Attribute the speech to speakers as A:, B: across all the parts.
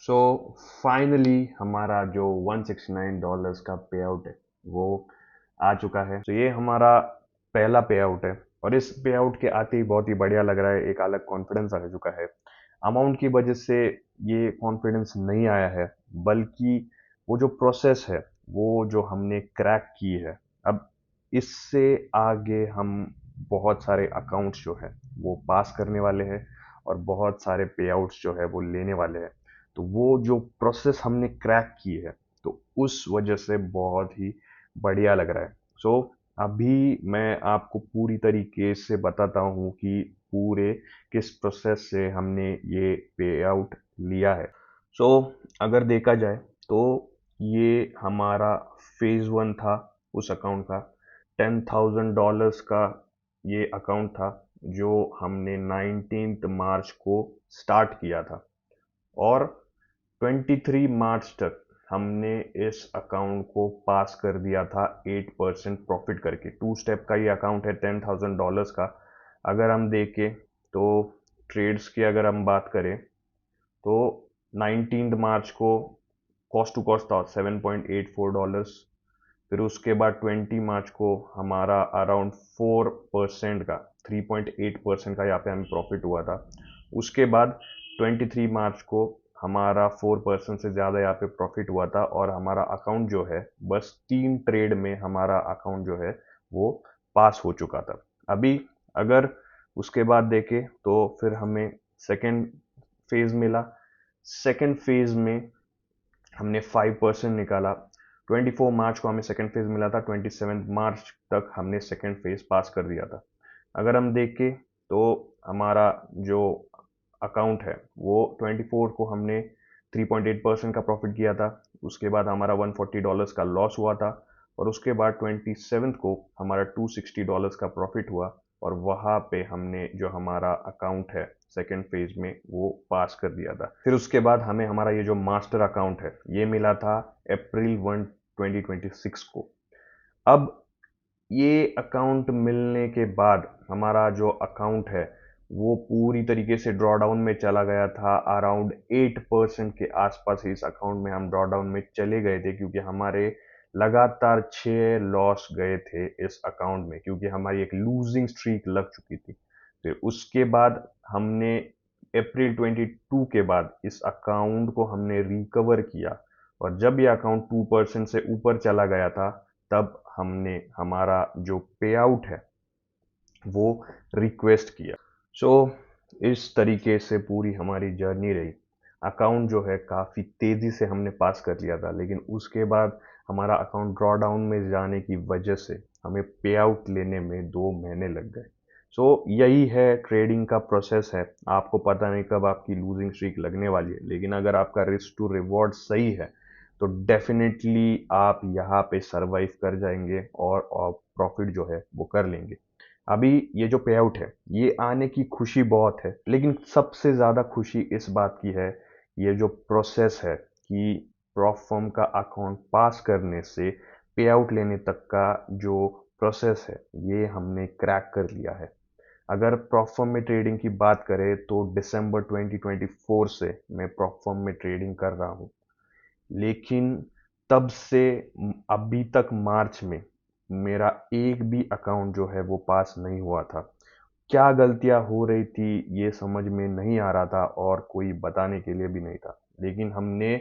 A: So finally हमारा जो $169 का पे आउट है वो आ चुका है। तो ये हमारा पहला पे आउट है और इस पे आउट के आते ही बहुत ही बढ़िया लग रहा है। एक अलग कॉन्फिडेंस आ चुका है। अमाउंट की वजह से ये कॉन्फिडेंस नहीं आया है, बल्कि वो जो प्रोसेस है, वो जो हमने क्रैक की है। अब इससे आगे हम बहुत सारे अकाउंट्स जो है वो पास करने वाले हैं और बहुत सारे पे आउट्स जो है वो लेने वाले हैं। तो वो जो प्रोसेस हमने क्रैक की है, तो उस वजह से बहुत ही बढ़िया लग रहा है। सो अभी मैं आपको पूरी तरीके से बताता हूँ कि पूरे किस प्रोसेस से हमने ये पे आउट लिया है। सो अगर देखा जाए तो ये हमारा फेज वन था उस अकाउंट का। $10,000 का ये अकाउंट था जो हमने 19 मार्च को स्टार्ट किया था और 23 मार्च तक हमने इस अकाउंट को पास कर दिया था 8% प्रॉफिट करके। टू स्टेप का ये अकाउंट है $10,000 का। अगर हम देखें तो ट्रेड्स की अगर हम बात करें तो 19 मार्च को कॉस्ट टू कॉस्ट था $7.84। फिर उसके बाद 20 मार्च को हमारा अराउंड 4% का 3.8% का यहाँ पे हमें प्रॉफिट हुआ था। उसके बाद 23 मार्च को हमारा 4% से ज़्यादा यहाँ पे प्रॉफिट हुआ था और हमारा अकाउंट जो है बस 3 ट्रेड में हमारा अकाउंट जो है वो पास हो चुका था। अभी अगर उसके बाद देखें तो फिर हमें सेकेंड फेज मिला। सेकेंड फेज में हमने 5% निकाला। 24 मार्च को हमें सेकेंड फेज मिला था। 27 मार्च तक हमने सेकेंड फेज पास कर दिया था। अगर हम देखें तो हमारा जो अकाउंट है वो 24 को हमने 3.8% का प्रॉफिट किया था। उसके बाद हमारा $140 का लॉस हुआ था और उसके बाद 27 को हमारा $260 का प्रॉफिट हुआ और वहाँ पे हमने जो हमारा अकाउंट है सेकेंड फेज में वो पास कर दिया था। फिर उसके बाद हमें हमारा ये जो मास्टर अकाउंट है ये मिला था अप्रैल 2026 को। अब ये अकाउंट मिलने के बाद हमारा जो अकाउंट है वो पूरी तरीके से ड्रॉ डाउन में चला गया था। अराउंड 8% के आसपास इस अकाउंट में हम ड्रॉ डाउन में चले गए थे, क्योंकि हमारे लगातार 6 लॉस गए थे इस अकाउंट में, क्योंकि हमारी एक लूजिंग स्ट्रीक लग चुकी थी। फिर उसके बाद हमने अप्रैल 22 के बाद इस अकाउंट को हमने रिकवर किया और जब ये अकाउंट 2% से ऊपर चला गया था तब हमने हमारा जो पे आउट है वो रिक्वेस्ट किया। सो इस तरीके से पूरी हमारी जर्नी रही। अकाउंट जो है काफ़ी तेज़ी से हमने पास कर लिया था, लेकिन उसके बाद हमारा अकाउंट ड्रॉ डाउन में जाने की वजह से हमें पे आउट लेने में 2 महीने लग गए। सो यही है, ट्रेडिंग का प्रोसेस है। आपको पता नहीं कब आपकी लूजिंग स्ट्रीक लगने वाली है, लेकिन अगर आपका रिस्क टू रिवॉर्ड सही है तो डेफिनेटली आप यहाँ पे सरवाइव कर जाएंगे और प्रॉफिट जो है वो कर लेंगे। अभी ये जो पे आउट है ये आने की खुशी बहुत है, लेकिन सबसे ज़्यादा खुशी इस बात की है, ये जो प्रोसेस है कि प्रॉप फर्म का अकाउंट पास करने से पे आउट लेने तक का जो प्रोसेस है ये हमने क्रैक कर लिया है। अगर प्रॉप फर्म में ट्रेडिंग की बात करें तो दिसंबर 2024 से मैं प्रॉप फर्म में ट्रेडिंग कर रहा हूँ, लेकिन तब से अभी तक मार्च में मेरा एक भी अकाउंट जो है वो पास नहीं हुआ था। क्या गलतियां हो रही थी ये समझ में नहीं आ रहा था और कोई बताने के लिए भी नहीं था, लेकिन हमने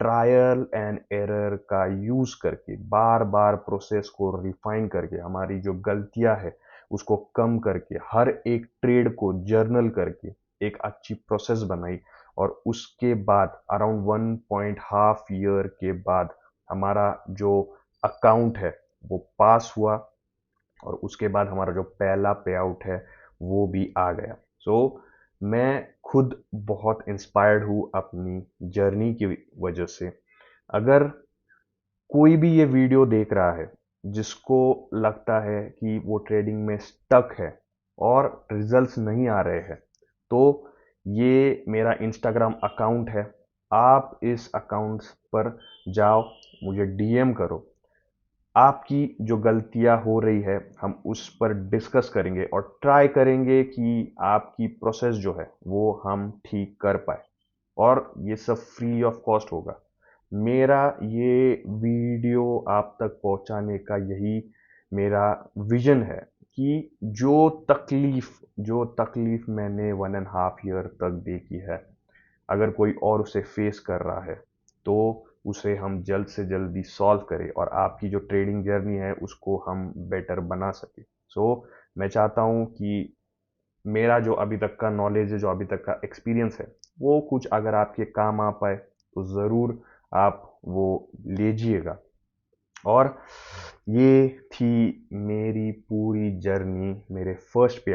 A: ट्रायल एंड एरर का यूज करके बार बार प्रोसेस को रिफाइन करके हमारी जो गलतियां है उसको कम करके हर एक ट्रेड को जर्नल करके एक अच्छी प्रोसेस बनाई और उसके बाद अराउंड 1.5 ईयर के बाद हमारा जो अकाउंट है वो पास हुआ और उसके बाद हमारा जो पहला पे आउट है वो भी आ गया। सो मैं खुद बहुत इंस्पायर्ड हूँ अपनी जर्नी की वजह से। अगर कोई भी ये वीडियो देख रहा है जिसको लगता है कि वो ट्रेडिंग में स्टक है और रिजल्ट्स नहीं आ रहे हैं, तो ये मेरा इंस्टाग्राम अकाउंट है। आप इस अकाउंट पर जाओ, मुझे डीएम करो। आपकी जो गलतियां हो रही है हम उस पर डिस्कस करेंगे और ट्राई करेंगे कि आपकी प्रोसेस जो है वो हम ठीक कर पाए। और ये सब फ्री ऑफ कॉस्ट होगा। मेरा ये वीडियो आप तक पहुंचाने का यही मेरा विजन है कि जो तकलीफ मैंने 1.5 ईयर तक देखी है, अगर कोई और उसे फेस कर रहा है तो उसे हम जल्द से जल्दी सॉल्व करें और आपकी जो ट्रेडिंग जर्नी है उसको हम बेटर बना सकें। मैं चाहता हूँ कि मेरा जो अभी तक का नॉलेज है, जो अभी तक का एक्सपीरियंस है, वो कुछ अगर आपके काम आ पाए तो ज़रूर आप वो लीजिएगा। और ये थी मेरी पूरी जर्नी मेरे फर्स्ट पे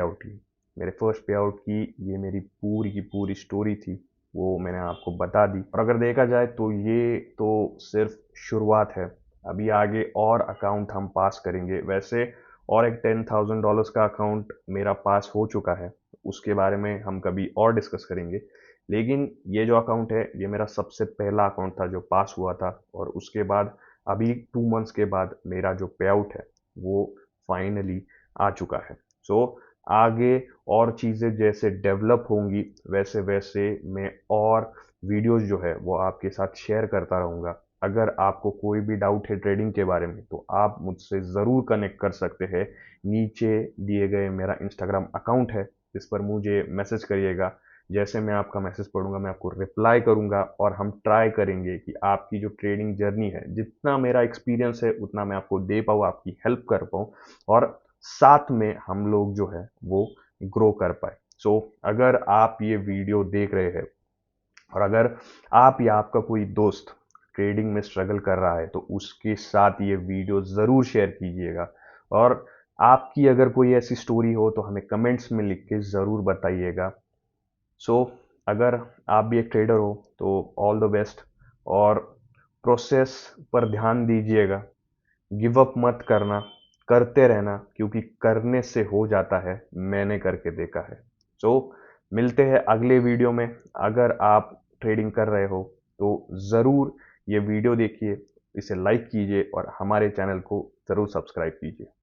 A: आउट की ये मेरी पूरी की पूरी स्टोरी थी, वो मैंने आपको बता दी। और अगर देखा जाए तो ये तो सिर्फ शुरुआत है, अभी आगे और अकाउंट हम पास करेंगे। वैसे और एक $10,000 का अकाउंट मेरा पास हो चुका है, उसके बारे में हम कभी और डिस्कस करेंगे। लेकिन ये जो अकाउंट है ये मेरा सबसे पहला अकाउंट था जो पास हुआ था, और उसके बाद अभी 2 मंथ्स के बाद मेरा जो पे आउट है वो फाइनली आ चुका है। आगे और चीज़ें जैसे डेवलप होंगी वैसे वैसे मैं और वीडियोस जो है वो आपके साथ शेयर करता रहूँगा। अगर आपको कोई भी डाउट है ट्रेडिंग के बारे में तो आप मुझसे ज़रूर कनेक्ट कर सकते हैं। नीचे दिए गए मेरा इंस्टाग्राम अकाउंट है, जिस पर मुझे मैसेज करिएगा। जैसे मैं आपका मैसेज पढ़ूंगा मैं आपको रिप्लाई करूंगा, और हम ट्राई करेंगे कि आपकी जो ट्रेडिंग जर्नी है, जितना मेरा एक्सपीरियंस है उतना मैं आपको दे पाऊँ, आपकी हेल्प कर पाऊँ, और साथ में हम लोग जो है वो ग्रो कर पाए। अगर आप ये वीडियो देख रहे हैं और अगर आप या आपका कोई दोस्त ट्रेडिंग में स्ट्रगल कर रहा है तो उसके साथ ये वीडियो ज़रूर शेयर कीजिएगा। और आपकी अगर कोई ऐसी स्टोरी हो तो हमें कमेंट्स में लिख के ज़रूर बताइएगा। सो अगर आप भी एक ट्रेडर हो तो ऑल द बेस्ट, और प्रोसेस पर ध्यान दीजिएगा। गिव अप मत करना, करते रहना, क्योंकि करने से हो जाता है, मैंने करके देखा है। सो मिलते हैं अगले वीडियो में। अगर आप ट्रेडिंग कर रहे हो तो ज़रूर ये वीडियो देखिए, इसे लाइक कीजिए और हमारे चैनल को ज़रूर सब्सक्राइब कीजिए।